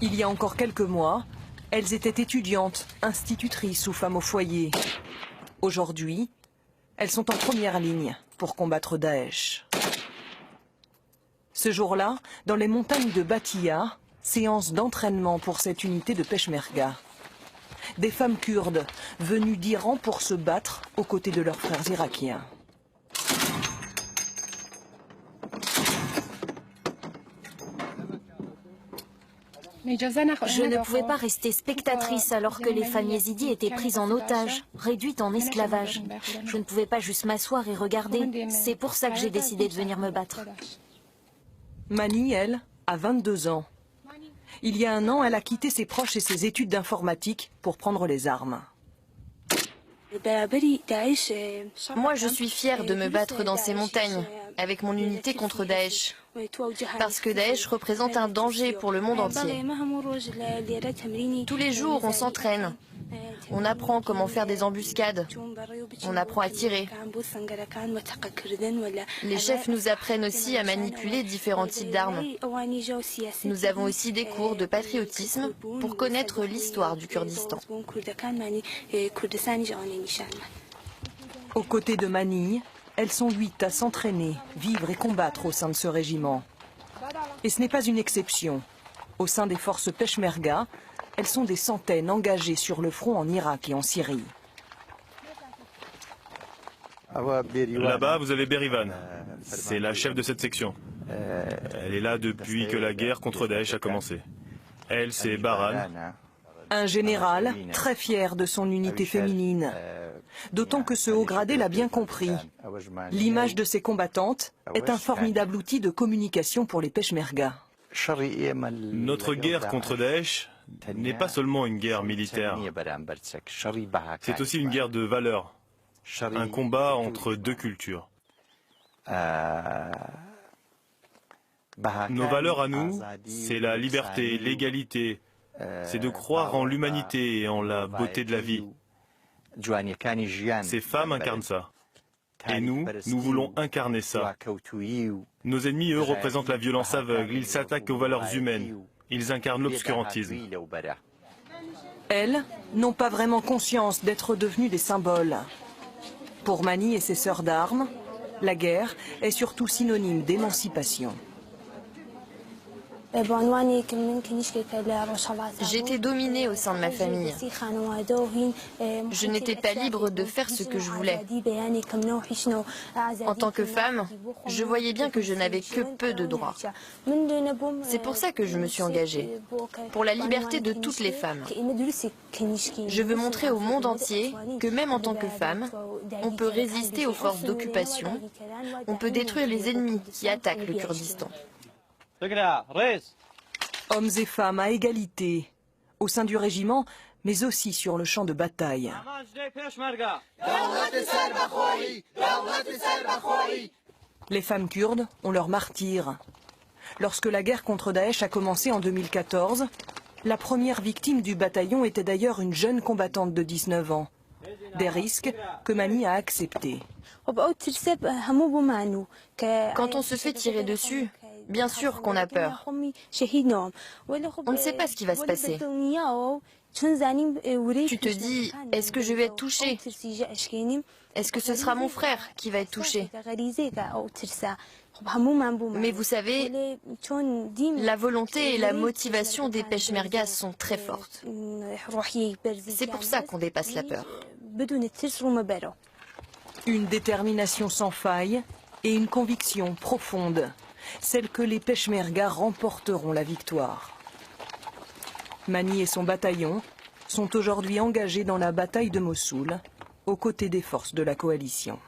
Il y a encore quelques mois, elles étaient étudiantes, institutrices ou femmes au foyer. Aujourd'hui, elles sont en première ligne pour combattre Daesh. Ce jour-là, dans les montagnes de Batia, séance d'entraînement pour cette unité de Peshmerga. Des femmes kurdes venues d'Iran pour se battre aux côtés de leurs frères irakiens. Je ne pouvais pas rester spectatrice alors que les femmes yézidis étaient prises en otage, réduites en esclavage. Je ne pouvais pas juste m'asseoir et regarder. C'est pour ça que j'ai décidé de venir me battre. Mani, elle, a 22 ans. Il y a un an, elle a quitté ses proches et ses études d'informatique pour prendre les armes. Moi, je suis fière de me battre dans ces montagnes, avec mon unité contre Daesh. Parce que Daesh représente un danger pour le monde entier. Tous les jours, on s'entraîne. On apprend comment faire des embuscades. On apprend à tirer. Les chefs nous apprennent aussi à manipuler différents types d'armes. Nous avons aussi des cours de patriotisme pour connaître l'histoire du Kurdistan. Aux côtés de Mani, elles sont 8 à s'entraîner, vivre et combattre au sein de ce régiment. Et ce n'est pas une exception. Au sein des forces Peshmerga, elles sont des centaines engagées sur le front en Irak et en Syrie. Là-bas, vous avez Berivan. C'est la chef de cette section. Elle est là depuis que la guerre contre Daesh a commencé. Elle, c'est Baran. Un général très fier de son unité féminine. D'autant que ce haut gradé l'a bien compris. L'image de ces combattantes est un formidable outil de communication pour les Peshmerga. Notre guerre contre Daesh n'est pas seulement une guerre militaire. C'est aussi une guerre de valeurs. Un combat entre deux cultures. Nos valeurs à nous, c'est la liberté, l'égalité. C'est de croire en l'humanité et en la beauté de la vie. Ces femmes incarnent ça. Et nous voulons incarner ça. Nos ennemis, eux, représentent la violence aveugle. Ils s'attaquent aux valeurs humaines. Ils incarnent l'obscurantisme. Elles n'ont pas vraiment conscience d'être devenues des symboles. Pour Mani et ses sœurs d'armes, la guerre est surtout synonyme d'émancipation. J'étais dominée au sein de ma famille. Je n'étais pas libre de faire ce que je voulais. En tant que femme, je voyais bien que je n'avais que peu de droits. C'est pour ça que je me suis engagée, pour la liberté de toutes les femmes. Je veux montrer au monde entier que même en tant que femme, on peut résister aux forces d'occupation, on peut détruire les ennemis qui attaquent le Kurdistan. Hommes et femmes à égalité, au sein du régiment, mais aussi sur le champ de bataille. Les femmes kurdes ont leur martyr. Lorsque la guerre contre Daesh a commencé en 2014, la première victime du bataillon était d'ailleurs une jeune combattante de 19 ans. Des risques que Mani a acceptés. Quand on se fait tirer dessus, bien sûr qu'on a peur. On ne sait pas ce qui va se passer. Tu te dis, est-ce que je vais être touchée? Est-ce que ce sera mon frère qui va être touché? Mais vous savez, la volonté et la motivation des Peshmergas sont très fortes. C'est pour ça qu'on dépasse la peur. Une détermination sans faille et une conviction profonde, celle que les Peshmerga remporteront la victoire. Mani et son bataillon sont aujourd'hui engagés dans la bataille de Mossoul, aux côtés des forces de la coalition.